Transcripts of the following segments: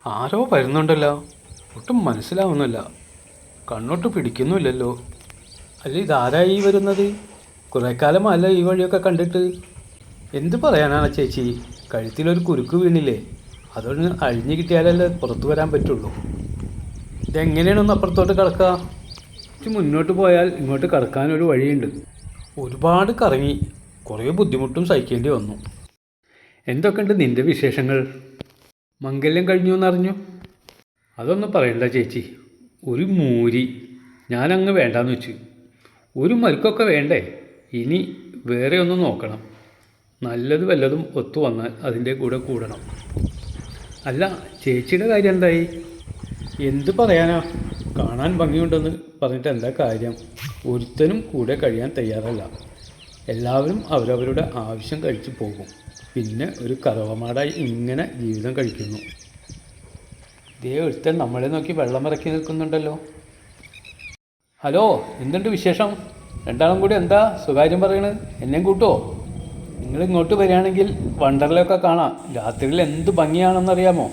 ആരോ വരുന്നുണ്ടല്ലോ, ഒട്ടും മനസ്സിലാവുന്നില്ല, കണ്ണോട്ട് പിടിക്കുന്നുമില്ലല്ലോ. അല്ല, ഇതാരായി വരുന്നത്? കുറേ കാലമല്ല ഈ വഴിയൊക്കെ കണ്ടിട്ട്. എന്ത് പറയാനാണ് ചേച്ചി, കഴുത്തിലൊരു കുരുക്ക് വീണില്ലേ, അതൊന്ന് അഴിഞ്ഞു കിട്ടിയാലല്ലേ പുറത്തു വരാൻ പറ്റുള്ളൂ. ഇതെങ്ങനെയാണൊന്ന് അപ്പുറത്തോട്ട് കിടക്കുക? മുന്നോട്ട് പോയാൽ ഇങ്ങോട്ട് കിടക്കാനൊരു വഴിയുണ്ട്. ഒരുപാട് കറങ്ങി, കുറേ ബുദ്ധിമുട്ടും സഹിക്കേണ്ടി വന്നു. എന്തൊക്കെയുണ്ട് നിൻ്റെ വിശേഷങ്ങൾ? മംഗല്യം കഴിഞ്ഞു എന്നറിഞ്ഞു. അതൊന്നും പറയണ്ട ചേച്ചി, ഒരു മൂരി ഞാനങ്ങ് വേണ്ടാന്ന് വെച്ചു. ഒരു മൽക്കൊക്കെ വേണ്ടേ? ഇനി വേറെ ഒന്ന് നോക്കണം. നല്ലത് വല്ലതും ഒത്തു വന്നാൽ അതിൻ്റെ കൂടെ കൂടണം. അല്ല, ചേച്ചിയുടെ കാര്യം എന്തായി? എന്ത് പറയാനാ, കാണാൻ ഭംഗിയുണ്ടെന്ന് പറഞ്ഞിട്ട് എന്താ കാര്യം? ഒരുത്തനും കൂടെ കഴിയാൻ തയ്യാറല്ല. എല്ലാവരും അവരവരുടെ ആവശ്യം കഴിച്ചു പോകും. പിന്നെ ഒരു കറവമാടായി ഇങ്ങനെ ജീവിതം കഴിക്കുന്നു. ദേ ഒരുത്തൻ നമ്മളെ നോക്കി വെള്ളം ഇറക്കി നിൽക്കുന്നുണ്ടല്ലോ. ഹലോ, എന്തുണ്ട് വിശേഷം? രണ്ടാളും കൂടി എന്താ സുകാര്യം പറയണത്? എന്നെയും കൂട്ടുമോ? നിങ്ങൾ ഇങ്ങോട്ട് വരികയാണെങ്കിൽ വണ്ടർലയൊക്കെ കാണാം. രാത്രിയിൽ എന്ത് ഭംഗിയാണെന്നറിയാമോ?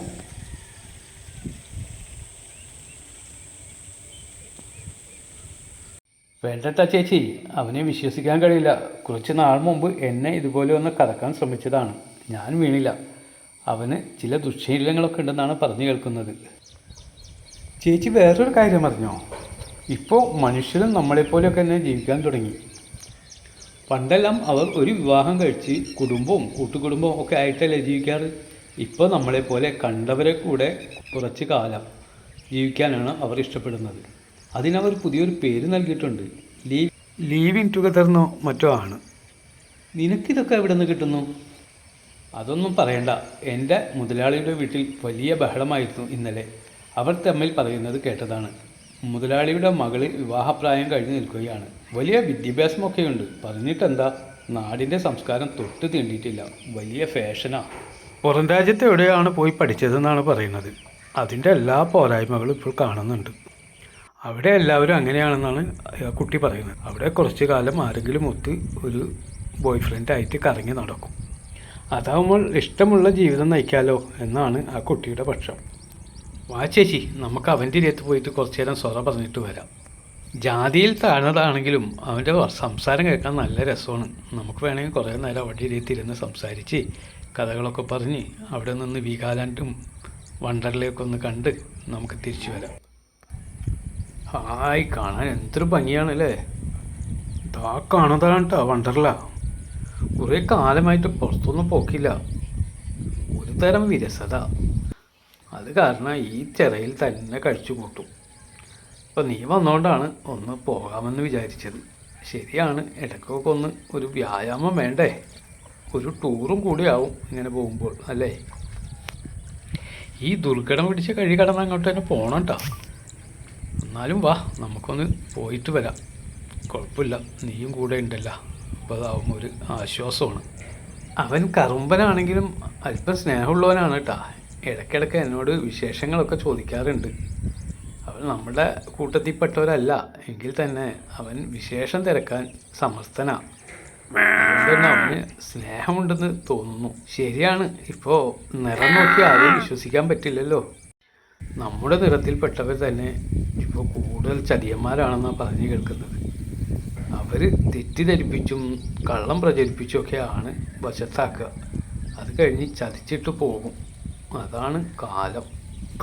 വേണ്ടട്ടാ ചേച്ചി, അവനെ വിശ്വസിക്കാൻ കഴിയില്ല. കുറച്ച് നാൾ മുമ്പ് എന്നെ ഇതുപോലെ ഒന്ന് കറക്കാൻ ശ്രമിച്ചതാണ്. ഞാൻ വീണില്ല. അവന് ചില ദുശ്ശീലങ്ങളൊക്കെ ഉണ്ടെന്നാണ് പറഞ്ഞു കേൾക്കുന്നത്. ചേച്ചി വേറൊരു കാര്യം അറിഞ്ഞോ? ഇപ്പോൾ മനുഷ്യരും നമ്മളെപ്പോലെയൊക്കെ തന്നെ ജീവിക്കാൻ തുടങ്ങി. പണ്ടെല്ലാം അവർ ഒരു വിവാഹം കഴിച്ച് കുടുംബവും കൂട്ടുകുടുംബവും ഒക്കെ ആയിട്ടല്ലേ ജീവിക്കാറ്. ഇപ്പോൾ നമ്മളെപ്പോലെ കണ്ടവരെ കൂടെ കുറച്ച് കാലം ജീവിക്കാനാണ് അവർ ഇഷ്ടപ്പെടുന്നത്. അതിനവർ പുതിയൊരു പേര് നൽകിയിട്ടുണ്ട്. ലീവിങ് ടുഗദർന്നോ മറ്റോ ആണ്. നിനക്കിതൊക്കെ എവിടെ നിന്ന് കിട്ടുന്നു? അതൊന്നും പറയണ്ട. എൻ്റെ മുതലാളിയുടെ വീട്ടിൽ വലിയ ബഹളമായിരുന്നു ഇന്നലെ. അവർ തമ്മിൽ പറയുന്നത് കേട്ടതാണ്. മുതലാളിയുടെ മകളിൽ വിവാഹപ്രായം കഴിഞ്ഞ് നിൽക്കുകയാണ്. വലിയ വിദ്യാഭ്യാസമൊക്കെയുണ്ട്. പറഞ്ഞിട്ടെന്താ, നാടിൻ്റെ സംസ്കാരം തൊട്ട് തീണ്ടിയിട്ടില്ല. വലിയ ഫാഷനാണ്. പുറം രാജ്യത്ത് എവിടെയാണ് പോയി പഠിച്ചതെന്നാണ് പറയുന്നത്. അതിൻ്റെ എല്ലാ പോരായ്മകളും ഇപ്പോൾ കാണുന്നുണ്ട്. അവിടെ എല്ലാവരും അങ്ങനെയാണെന്നാണ് കുട്ടി പറയുന്നത്. അവിടെ കുറച്ച് കാലം ആരെങ്കിലും ഒത്ത് ഒരു ബോയ് ഫ്രണ്ടായിട്ട് കറങ്ങി നടക്കും. അതാവുമ്പോൾ ഇഷ്ടമുള്ള ജീവിതം നയിക്കാമല്ലോ എന്നാണ് ആ കുട്ടിയുടെ പക്ഷം. വാ ചേച്ചി, നമുക്ക് അവൻ്റെ ഇരത്ത് പോയിട്ട് കുറച്ച് നേരം സൊറ പറഞ്ഞിട്ട് വരാം. ജാതിയിൽ താഴ്ന്നതാണെങ്കിലും അവൻ്റെ സംസാരം കേൾക്കാൻ നല്ല രസമാണ്. നമുക്ക് വേണമെങ്കിൽ കുറേ നേരം അവിടെ ഇരത്തിരുന്ന് സംസാരിച്ച് കഥകളൊക്കെ പറഞ്ഞ് അവിടെ നിന്ന് വീഗാലാൻഡും വണ്ടർലയൊക്കെ ഒന്ന് കണ്ട് നമുക്ക് തിരിച്ചു വരാം. ഹായ്, കാണാൻ എന്തൊരു ഭംഗിയാണല്ലേ. ഇതാ കാണുന്നതാണ് കേട്ടോ വണ്ടർല. കുറേ കാലമായിട്ട് പുറത്തൊന്നും പോക്കില്ല. ഒരു തരം വിരസത. അത് കാരണം ഈ ചിറയിൽ തന്നെ കഴിച്ചു കൂട്ടും. ഇപ്പം നീ വന്നുകൊണ്ടാണ് ഒന്ന് പോകാമെന്ന് വിചാരിച്ചത്. ശരിയാണ്, ഇടയ്ക്കൊക്കെ ഒന്ന് ഒരു വ്യായാമം വേണ്ടേ? ഒരു ടൂറും കൂടിയാവും ഇങ്ങനെ പോകുമ്പോൾ, അല്ലേ? ഈ ദുർഘടം പിടിച്ച് കഴി കടന്ന് അങ്ങോട്ട് തന്നെ പോകണം കേട്ടോ. എന്നാലും വാ, നമുക്കൊന്ന് പോയിട്ട് വരാം. കുഴപ്പമില്ല, നീയും കൂടെ ഉണ്ടല്ലോ. അപ്പോൾ അതാവും ഒരു ആശ്വാസമാണ്. അവൻ കറുമ്പനാണെങ്കിലും അല്പം സ്നേഹമുള്ളവനാണ് കേട്ടോ. ഇടയ്ക്കിടയ്ക്ക് എന്നോട് വിശേഷങ്ങളൊക്കെ ചോദിക്കാറുണ്ട്. അവൻ നമ്മുടെ കൂട്ടത്തിൽപ്പെട്ടവരല്ല എങ്കിൽ തന്നെ അവൻ വിശേഷം തിരക്കാൻ സമർത്ഥനാണ്. അതുകൊണ്ട് അവന് സ്നേഹമുണ്ടെന്ന് തോന്നുന്നു. ശരിയാണ്, ഇപ്പോൾ നിറം നോക്കി ആരെയും വിശ്വസിക്കാൻ പറ്റില്ലല്ലോ. നമ്മുടെ നിറത്തിൽപ്പെട്ടവർ തന്നെ ഇപ്പോൾ കൂടുതൽ ചതിയന്മാരാണെന്നാണ് പറഞ്ഞു കേൾക്കുന്നത്. അവർ തെറ്റിദ്ധരിപ്പിച്ചും കള്ളം പ്രചരിപ്പിച്ചുമൊക്കെയാണ് വശത്താക്കുക. അത് കഴിഞ്ഞ് ചതിച്ചിട്ട് പോകും. അതാണ്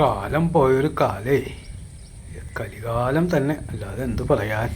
കാലം പോയൊരു കാലേ. കലികാലം തന്നെ, അല്ലാതെ എന്തു പറയാൻ.